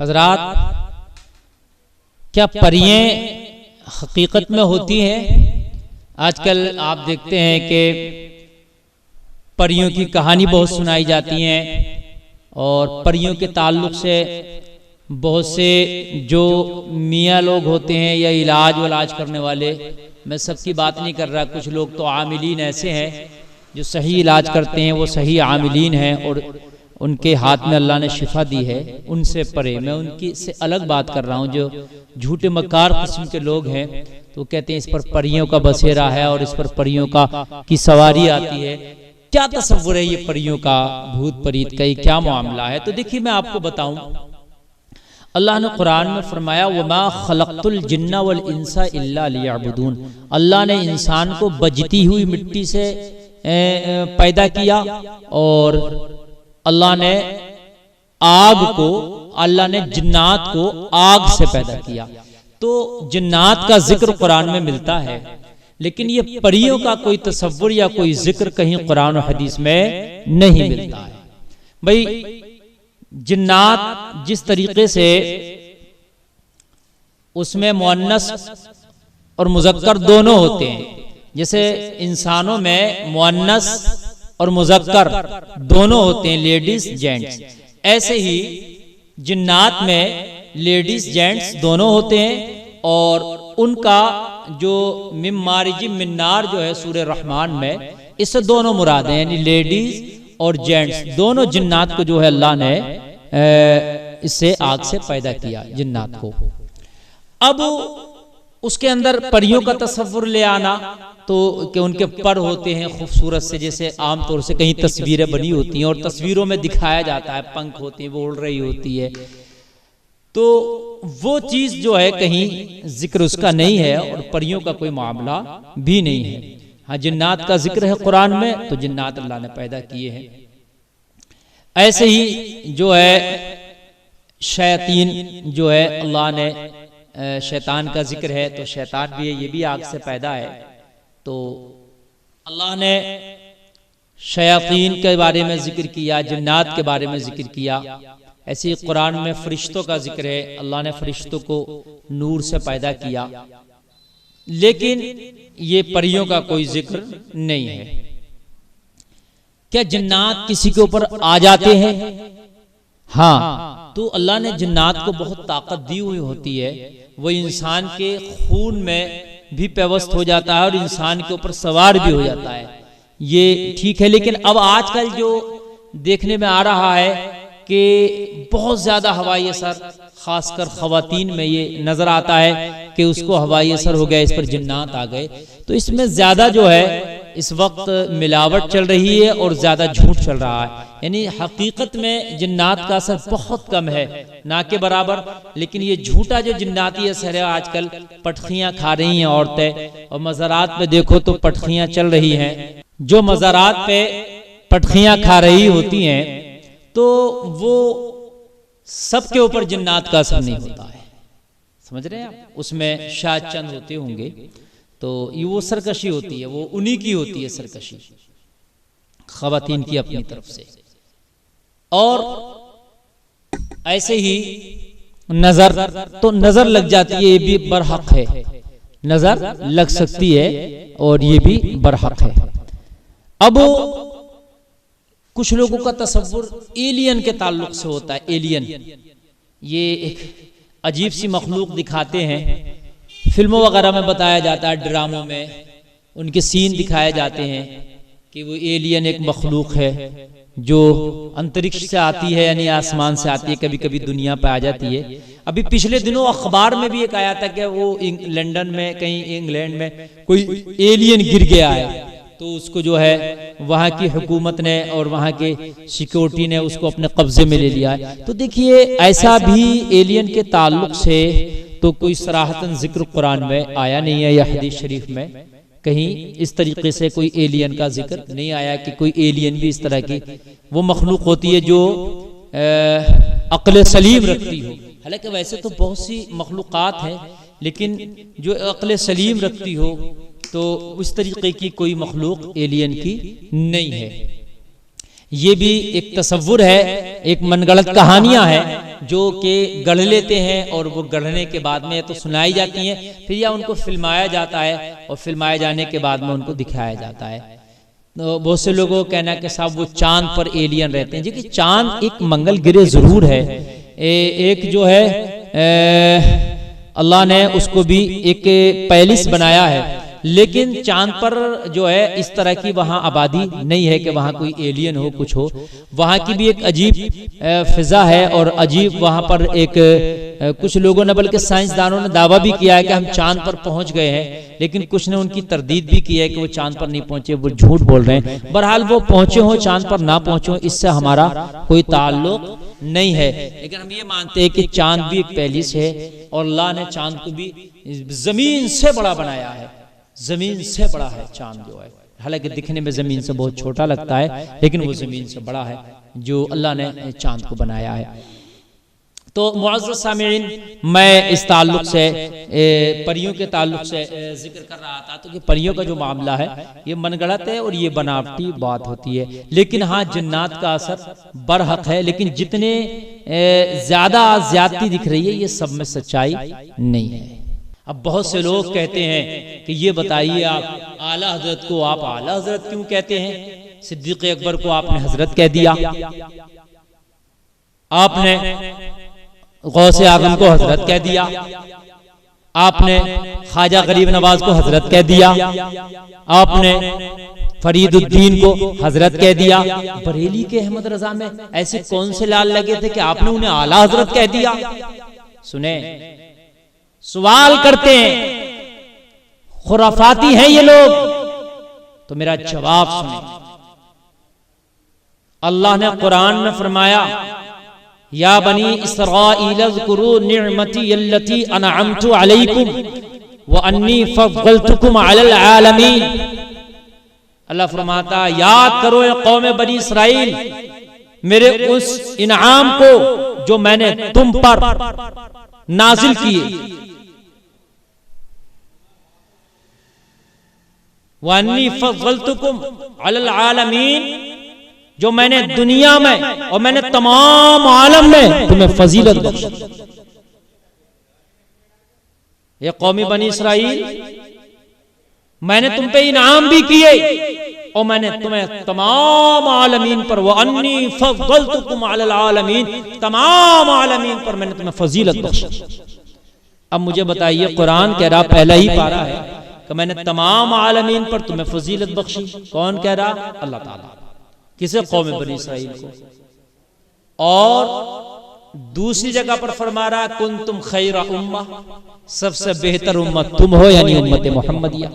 हजरात, क्या परियां हकीकत में होती हैं? आजकल आप देखते हैं कि परियों की कहानी बहुत सुनाई जाती हैं और परियों के ताल्लुक से बहुत से जो मियाँ लोग होते हैं या इलाज करने वाले, मैं सबकी बात नहीं कर रहा, कुछ लोग तो आमिलीन ऐसे हैं जो सही इलाज करते हैं, वो सही आमिलीन हैं और उनके हाथ में अल्लाह ने शिफा दी है, उनसे परे। मैं उनकी से अलग बात कर रहा हूँ जो झूठे मक्कार किस्म के लोग हैं, तो कहते हैं इस पर परियों का बसेरा है और इस पर परियों की सवारी आती है। क्या तसव्वुर है ये परियों का, भूत प्रीत का, ये क्या मामला है? तो देखिए मैं आपको बताऊं, अल्लाह ने कुरान में फरमाया वमा खलक़तुल जिन्ना वल इंसा इल्ला लियअबुदून। अल्लाह ने इंसान को बजती हुई मिट्टी से पैदा किया और अल्लाह ने जिन्नात को आग से पैदा किया। तो जिन्नात का जिक्र कुरान में मिलता है, लेकिन ये परियों का कोई तसव्वुर या कोई जिक्र कहीं कुरान और हदीस में नहीं मिलता है। भाई जिन्नात जिस तरीके से उसमें मुअन्नस और मुज़क्कर दोनों होते हैं, जैसे इंसानों में मुअन्नस और मुज़क्कर दोनों होते हैं, लेडीज जेंट्स, ऐसे ही जिन्नात में लेडीज जेंट्स दोनों होते हैं और उनका जो मिम्मारिजिम मिन्नार जो है सूरह रहमान में, इससे दोनों मुराद हैं, यानी लेडीज और जेंट्स दोनों जिन्नात को जो है अल्लाह ने इससे आग से पैदा किया जिन्नात को। अब उसके अंदर परियों का तसव्वुर ले आना, तो कि उनके पर होते हैं खूबसूरत से, जैसे आमतौर से कहीं तस्वीरें बनी होती हैं और तस्वीरों में दिखाया जाता है पंख होते हैं, वो उड़ रही होती है, तो वो चीज जो है कहीं जिक्र उसका नहीं है और परियों का कोई मामला भी नहीं है। हाँ, जिन्नात का जिक्र है कुरान में, तो जिन्नात अल्लाह ने पैदा किए हैं। ऐसे ही जो है शैतान जो है, अल्लाह ने शैतान का जिक्र है, तो शैतान भी है, ये भी आग से पैदा है। तो अल्लाह ने शयातीन के बारे में जिक्र किया, जिन्नात के बारे में जिक्र किया। ऐसे ही कुरान में फरिश्तों का जिक्र है, अल्लाह ने फरिश्तों को नूर से पैदा किया, लेकिन ये परियों का कोई जिक्र नहीं है। क्या जिन्नात किसी के ऊपर आ जाते हैं? हाँ, तो अल्लाह ने जिन्नात को बहुत ताकत दी हुई होती है, वो इंसान के खून में भी पेवस्त हो जाता है और इंसान के ऊपर सवार भी हो जाता है, ये ठीक है। लेकिन अब आजकल जो देखने में आ रहा है कि बहुत ज्यादा हवाई असर, खासकर खवातीन में ये नजर आता है कि उसको हवाई असर हो गया, इस पर जिन्नात आ गए। तो इसमें ज्यादा जो है इस वक्त मिलावट चल रही है और ज्यादा झूठ चल रहा है, यानी हकीकत में जिन्नात का असर बहुत कम है, ना के बराबर। लेकिन ये झूठा जो जिन्नाती असर है, आजकल पटखियां खा रही हैं औरतें, और मज़ारात पे देखो तो पटखियां चल रही हैं। जो मज़ारात पे पटखियां खा रही होती हैं, तो वो सबके ऊपर जिन्नात का असर नहीं होता है, समझ रहे हैं आप? उसमें शायद चंद होते होंगे, तो ये वो सरकशी होती है, वो उन्हीं की होती है सरकशी, खवातीन की अपनी तरफ से। और ऐसे ही नजर, तो नजर लग जाती है, ये भी बरहक है, नजर लग सकती है और ये भी बरहक है। अब कुछ लोगों का तसव्वुर एलियन के ताल्लुक से होता है। एलियन ये एक अजीब सी मखलूक दिखाते हैं, फिल्मों वगैरह में बताया जाता है, ड्रामों में उनके सीन दिखाए जाते हैं कि वो एलियन एक मखलूक है जो अंतरिक्ष से आती है, यानी आसमान से आती है, कभी कभी दुनिया पे आ जाती है। अभी पिछले दिनों अखबार में भी एक आया था कि वो लंदन में, कहीं इंग्लैंड में कोई एलियन गिर गया है, तो उसको जो है वहाँ की हुकूमत ने और वहाँ के सिक्योरिटी ने उसको अपने कब्जे में ले लिया है। तो देखिए, ऐसा भी एलियन के ताल्लुक से तो कोई सराहतन जिक्र कुरान में आया नहीं है, या हदीस शरीफ में कहीं इस तरीके से कोई एलियन का जिक्र नहीं आया कि कोई एलियन भी इस तरह की वो मखलूक होती है जो अक्ल सलीम रखती हो। हालांकि वैसे तो बहुत सी मखलूक़ात हैं, लेकिन जो अक्ल सलीम रखती हो तो उस तरीके की कोई मखलूक एलियन की नहीं है। ये भी एक तसव्वुर है, एक मनगढ़ंत कहानियां हैं जो कि गढ़ लेते हैं और वो गढ़ने के बाद में तो सुनाई जाती हैं, फिर या उनको फिल्माया जाता है और फिल्माए जाने के बाद में उनको दिखाया जाता है। तो बहुत से लोगों का कहना है कि साहब वो चांद पर एलियन रहते हैं जी, कि चांद एक मंगल ग्रह जरूर है, एक जो है अल्लाह ने उसको भी एक पैलेस बनाया है, लेकिन चांद पर जो है इस तरह की वहां आबादी नहीं है कि वहां कोई एलियन हो, कुछ हो। वहां की भी एक अजीब फिजा है और अजीब वहां पर एक कुछ लोगों ने, बल्कि साइंसदानों ने दावा भी किया है कि हम चांद पर पहुंच गए हैं, लेकिन कुछ ने उनकी तरदीद भी की है कि वो चांद पर नहीं पहुंचे, वो झूठ बोल रहे हैं। बहरहाल वो पहुंचे हो चांद पर ना पहुंचे हो, इससे हमारा कोई ताल्लुक नहीं है, लेकिन हम ये मानते हैं कि चांद भी एक पैलेस है और अल्लाह ने चांद को भी जमीन से बड़ा बनाया है, जमीन से बड़ा है चांद जो है। हालांकि दिखने में जमीन से बहुत छोटा लगता है, लेकिन वो जमीन से बड़ा है जो अल्लाह ने चांद को बनाया है। तो मुअज़्ज़ज़ सामिईन, मैं इस ताल्लुक से परियों के ताल्लुक से जिक्र कर रहा था, तो कि परियों का जो मामला है ये मनगढ़ंत है और ये बनावटी बात होती है। लेकिन हाँ, जन्नात का असर बरहक है, लेकिन जितने ज्यादा ज्यादती दिख रही है ये सब में सच्चाई नहीं है। अब बहुत से लोग कहते हैं कि ये बताइए, आप आला हजरत को आप आला हजरत क्यों कहते हैं? सिद्दीक़ अकबर को आपने हजरत कह दिया, आपने गौसे आज़म को हजरत कह दिया, आपने ख्वाजा गरीब नवाज को हजरत कह दिया, आपने फरीदुद्दीन को हजरत कह दिया। बरेली के अहमद रजा में ऐसे कौन से लाल लगे थे कि आपने उन्हें आला हजरत कह दिया? सुने, सवाल करते हैं, खुराफाती हैं ये लोग, तो मेरा जवाब सुने। अल्लाह ने कुरान में फरमाया, या बनी इसराईल ज़कुरू निअमती अल्लती अनअमतु अलैकुम व अन्नी फज़्ज़लतुकुम अलल आलमीन। अल्लाह फरमाता, याद करो ए कौम बनी इसराइल, मेरे उस इनाम को जो मैंने तुम पर नाजिल किए, व अन्नी फज़्ज़लतुकुम अलल आलमीन, जो मैंने दुनिया में और मैंने तमाम आलम में तुम्हें फजीलत बख्शी। ये कौमी बनी इसराइल, मैंने तुम पे इनाम भी किए और मैंने तुम्हें तमाम आलमीन पर, व अन्नी फज़्ज़लतुकुम अलल आलमीन, तमाम आलमीन पर मैंने तुम्हें फजीलत बख्शी। अब मुझे बताइए, कुरान कह रहा, पहला ही पारा है कि मैंने तमाम आलमीन पर तुम्हें फजीलत बख्शी। कौन कह रहा? अल्लाह ताला। किसे? कौम बनी इसराइल को। और दूसरी जगह पर फरमा रहा, कुंतुम खैरा उम्मा, सबसे बेहतर उम्मत तुम हो, यानी उम्मत मुहम्मदिया।